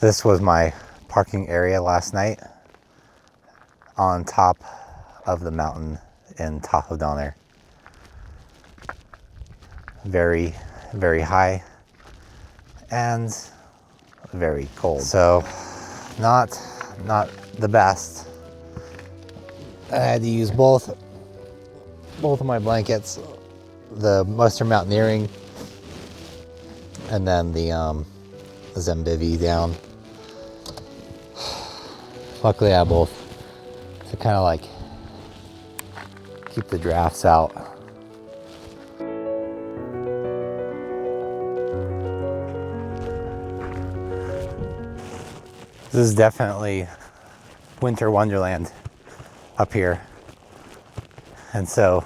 This was my parking area last night on top of the mountain in Tahoe down there. Very, very high and very cold. So not the best. I had to use both of my blankets, the Western Mountaineering and then the Zembivy down. Luckily I have both to kind of like keep the drafts out. This is definitely winter wonderland up here. And so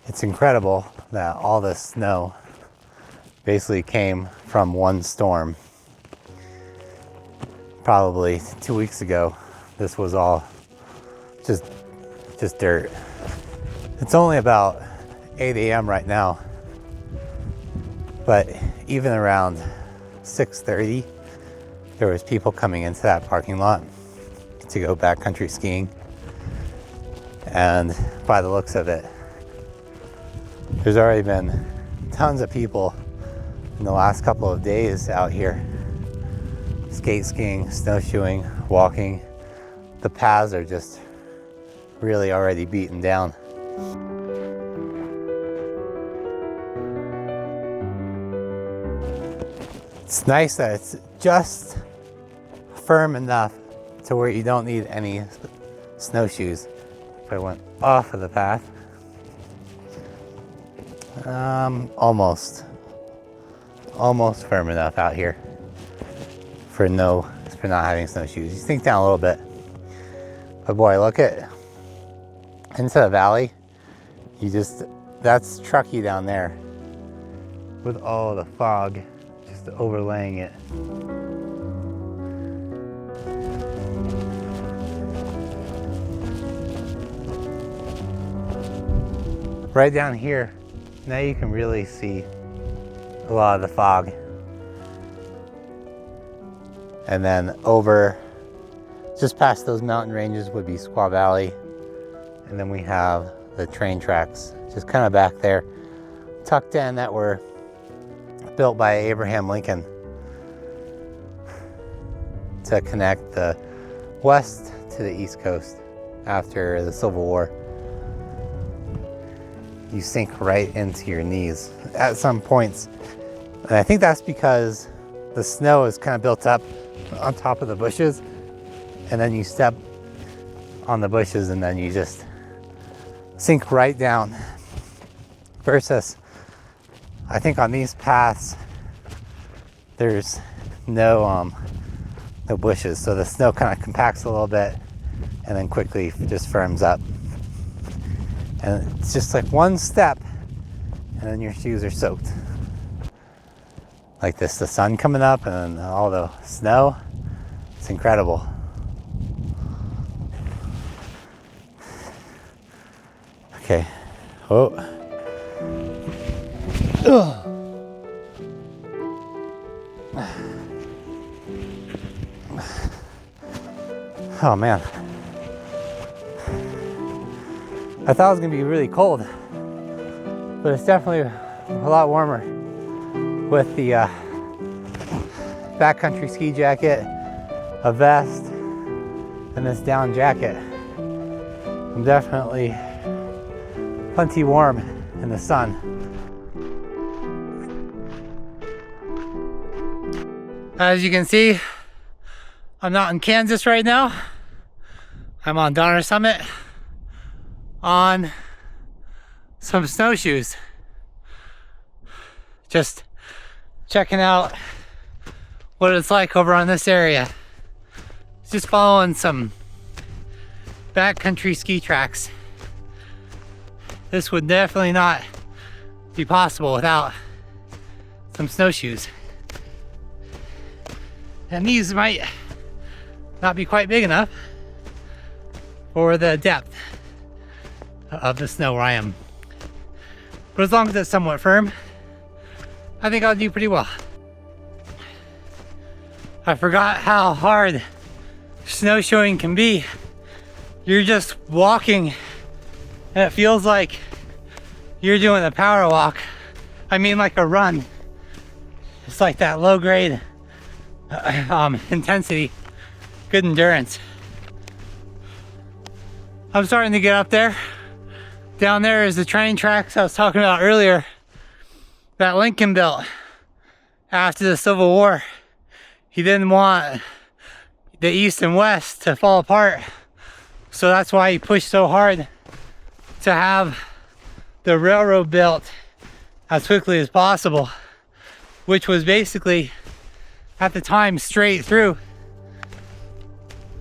it's incredible that all this snow basically came from one storm. Probably 2 weeks ago, this was all just dirt. It's only about 8 a.m. right now, but even around 6:30, there was people coming into that parking lot to go backcountry skiing. And by the looks of it, there's already been tons of people in the last couple of days out here skate skiing, snowshoeing, walking. The paths are just really already beaten down. It's nice that it's just firm enough to where you don't need any snowshoes. If I went off of the path, almost firm enough out here for not having snowshoes. You sink down a little bit, but boy, look at into the valley. That's Truckee down there with all the fog just overlaying it. Right down here, now you can really see a lot of the fog. And then over, just past those mountain ranges would be Squaw Valley. And then we have the train tracks, just kind of back there, tucked in, that were built by Abraham Lincoln to connect the west to the east coast after the Civil War. You sink right into your knees at some points. And I think that's because the snow is kind of built up on top of the bushes, and then you step on the bushes and then you just sink right down. Versus, I think on these paths, there's no bushes, so the snow kind of compacts a little bit and then quickly just firms up. And it's just like one step and then your shoes are soaked. Like this, the sun coming up and then all the snow. It's incredible. Okay. Oh. Ugh. Oh man. I thought it was gonna be really cold, but it's definitely a lot warmer with the backcountry ski jacket, a vest, and this down jacket. I'm definitely plenty warm in the sun. As you can see, I'm not in Kansas right now. I'm on Donner Summit on some snowshoes. Just checking out what it's like over on this area. Just following some backcountry ski tracks. This would definitely not be possible without some snowshoes. And these might not be quite big enough for the depth of the snow where I am. But as long as it's somewhat firm, I think I'll do pretty well. I forgot how hard snowshoeing can be. You're just walking and it feels like you're doing a power walk. I mean like a run. It's like that low grade intensity, good endurance. I'm starting to get up there. Down there is the train tracks I was talking about earlier that Lincoln built after the Civil War. He didn't want the East and West to fall apart. So that's why he pushed so hard to have the railroad built as quickly as possible, which was basically at the time straight through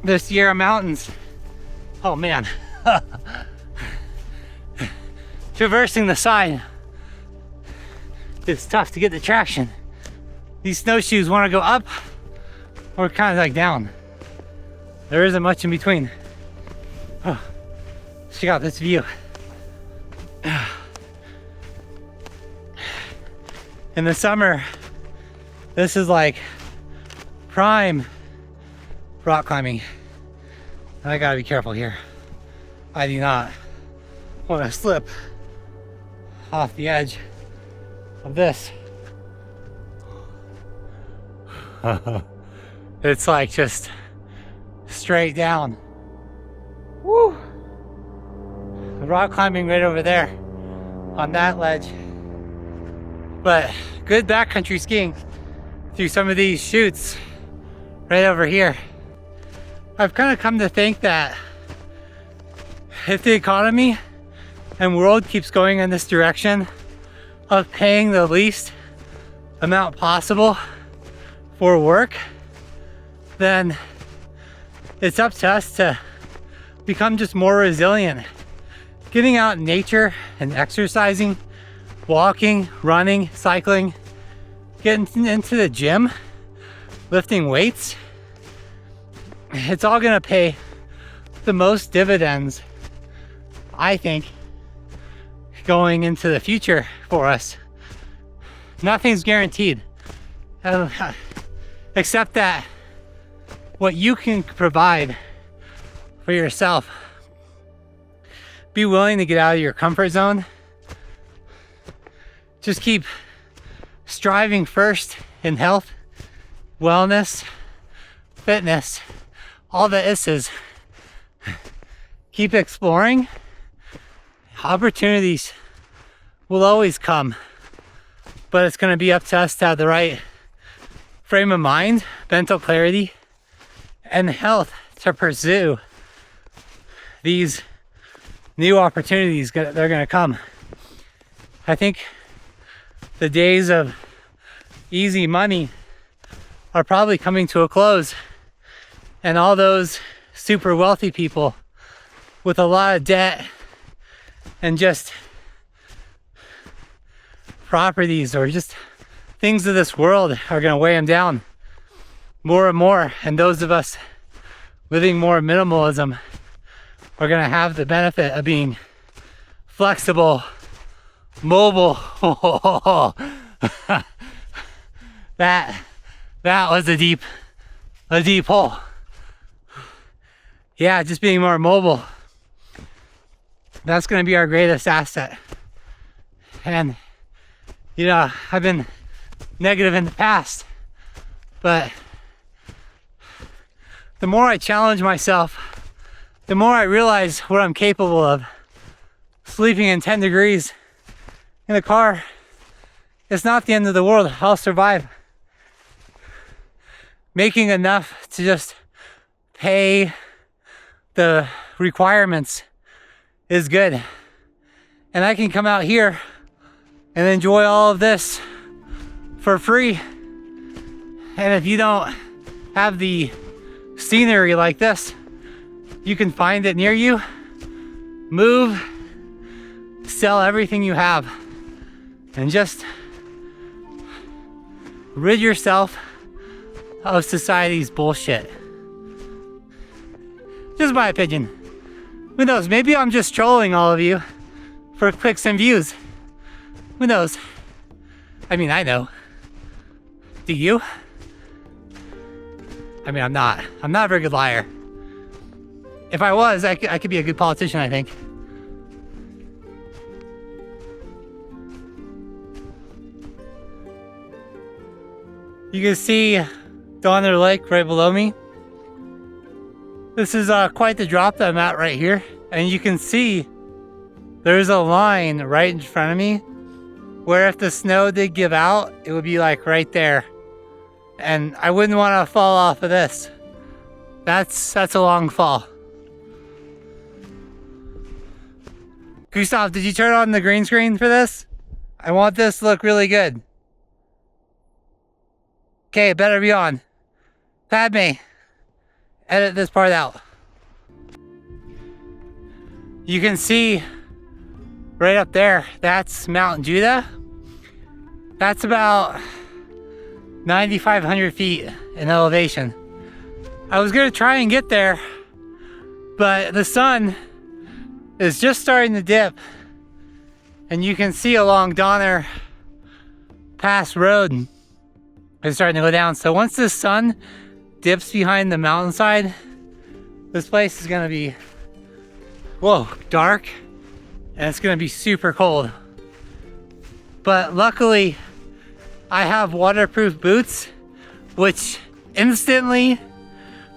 the Sierra Mountains. Oh man. Traversing the side, it's tough to get the traction. These snowshoes want to go up or kind of like down. There isn't much in between. Oh, check out this view. In the summer, this is like prime rock climbing. And I gotta be careful here. I do not want to slip off the edge of this. It's like just straight down. Woo! The rock climbing right over there on that ledge. But good backcountry skiing through some of these chutes right over here. I've kind of come to think that if the economy and world keeps going in this direction of paying the least amount possible for work, then it's up to us to become just more resilient. Getting out in nature and exercising, walking, running, cycling, getting into the gym, lifting weights, it's all gonna pay the most dividends, I think, going into the future for us. Nothing's guaranteed, except that what you can provide for yourself. Be willing to get out of your comfort zone. Just keep striving first in health, wellness, fitness, all the is's. Keep exploring. Opportunities will always come, but it's going to be up to us to have the right frame of mind, mental clarity, and health to pursue these new opportunities that are going to come. I think the days of easy money are probably coming to a close, and all those super wealthy people with a lot of debt and just properties or just things of this world are going to weigh them down more and more, and those of us living more minimalism are going to have the benefit of being flexible, mobile. that was a deep hole. Yeah, just being more mobile. That's going to be our greatest asset. And you know, I've been negative in the past, but the more I challenge myself, the more I realize what I'm capable of. Sleeping in 10 degrees in a car, it's not the end of the world. I'll survive. Making enough to just pay the requirements is good. And I can come out here and enjoy all of this for free. And if you don't have the scenery like this, you can find it near you, move, sell everything you have, and just rid yourself of society's bullshit. Just my opinion. Who knows, maybe I'm just trolling all of you for clicks and views. Who knows? I mean, I know. Do you? I mean, I'm not a very good liar. If I was, I could be a good politician, I think. You can see Donner Lake right below me. This is quite the drop that I'm at right here. And you can see there's a line right in front of me where if the snow did give out, it would be like right there. And I wouldn't want to fall off of this. That's a long fall. Gustav, did you turn on the green screen for this? I want this to look really good. Okay, it better be on. Padme, edit this part out. You can see right up there, that's Mount Judah. That's about 9,500 feet in elevation. I was gonna try and get there, but the sun is just starting to dip, and you can see along Donner Pass Road it's starting to go down. So once the sun dips behind the mountainside, this place is gonna be, whoa, dark, and it's gonna be super cold. But luckily, I have waterproof boots, which instantly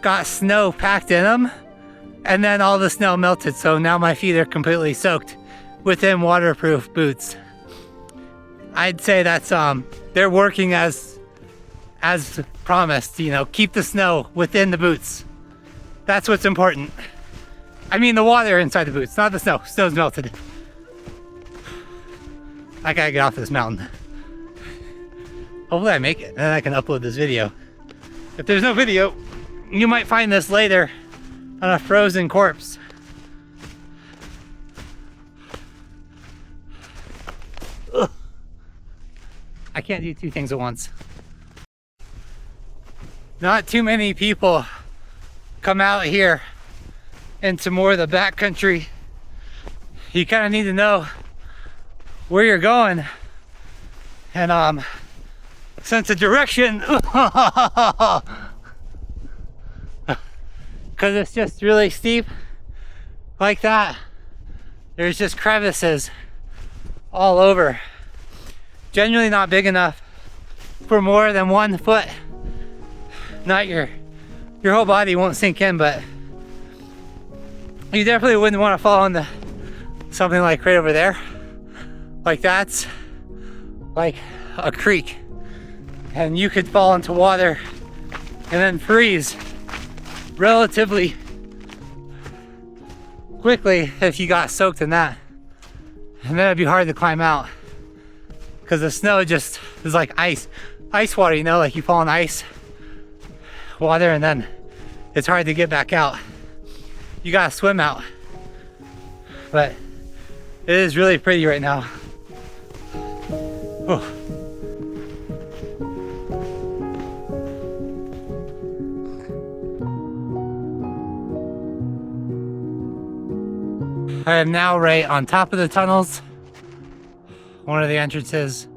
got snow packed in them, and then all the snow melted. So now my feet are completely soaked within waterproof boots. I'd say that's, they're working as promised, you know, keep the snow within the boots. That's what's important. I mean the water inside the boots, not the snow. Snow's melted. I gotta get off this mountain. Hopefully I make it, and then I can upload this video. If there's no video, you might find this later on a frozen corpse. Ugh. I can't do two things at once. Not too many people come out here into more of the backcountry. You kind of need to know where you're going and sense of direction, because it's just really steep like that. There's just crevices all over. Generally not big enough for more than 1 foot. Not your whole body won't sink in, but you definitely wouldn't want to fall into something like right over there. Like that's like a creek, and you could fall into water and then freeze relatively quickly if you got soaked in that. And then it'd be hard to climb out because the snow just is like ice water, you know, like you fall in ice water and then it's hard to get back out. You gotta swim out. But it is really pretty right now. Oh. I am now right on top of the tunnels. One of the entrances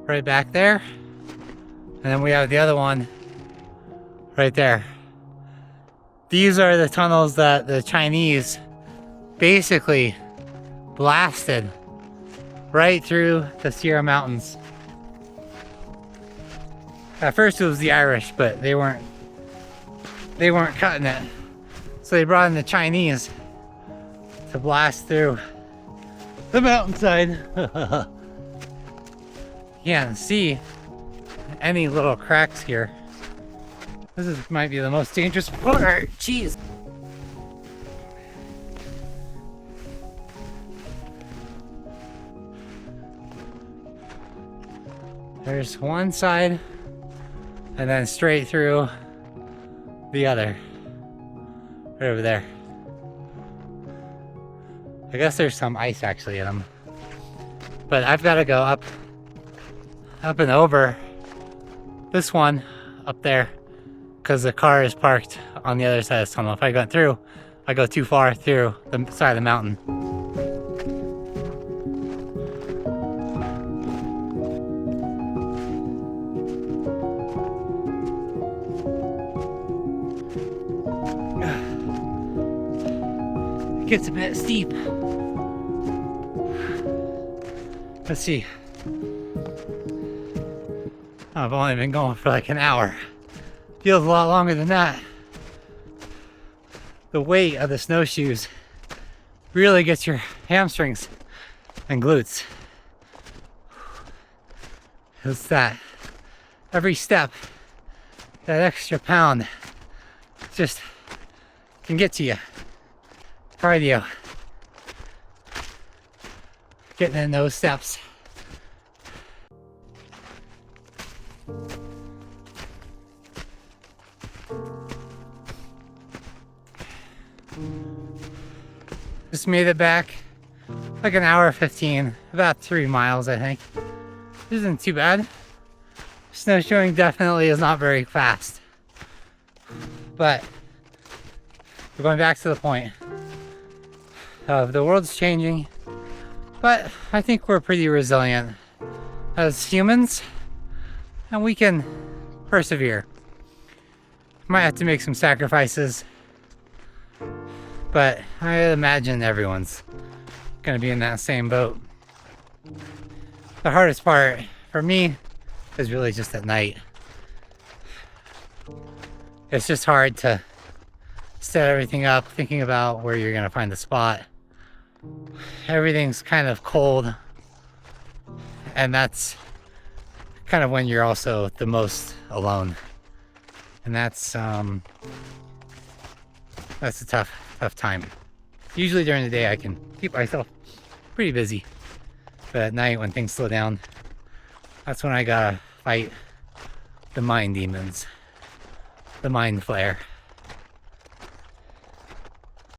right back there. And then we have the other one right there. These are the tunnels that the Chinese basically blasted right through the Sierra Mountains. At first it was the Irish, but they weren't cutting it. So they brought in the Chinese to blast through the mountainside. You can't see any little cracks here. Might be the most dangerous part. Jeez. There's one side and then straight through the other. Right over there. I guess there's some ice actually in them. But I've got to go up and over this one up there because the car is parked on the other side of the tunnel. If I go through, I go too far through the side of the mountain. gets a bit steep. Let's see. I've only been going for like an hour. Feels a lot longer than that. The weight of the snowshoes really gets your hamstrings and glutes. It's that every step, that extra pound just can get to you. Cardio. Getting in those steps. Just made it back like an hour 15, about 3 miles I think. Isn't too bad. Snowshoeing definitely is not very fast. But we're going back to the point of the world's changing, but I think we're pretty resilient as humans and we can persevere. Might have to make some sacrifices, but I imagine everyone's gonna be in that same boat. The hardest part for me is really just at night. It's just hard to set everything up, thinking about where you're gonna find the spot. Everything's kind of cold, and that's kind of when you're also the most alone. And that's a tough time. Usually during the day I can keep myself pretty busy, but at night when things slow down, that's when I gotta fight the mind demons, the mind flare.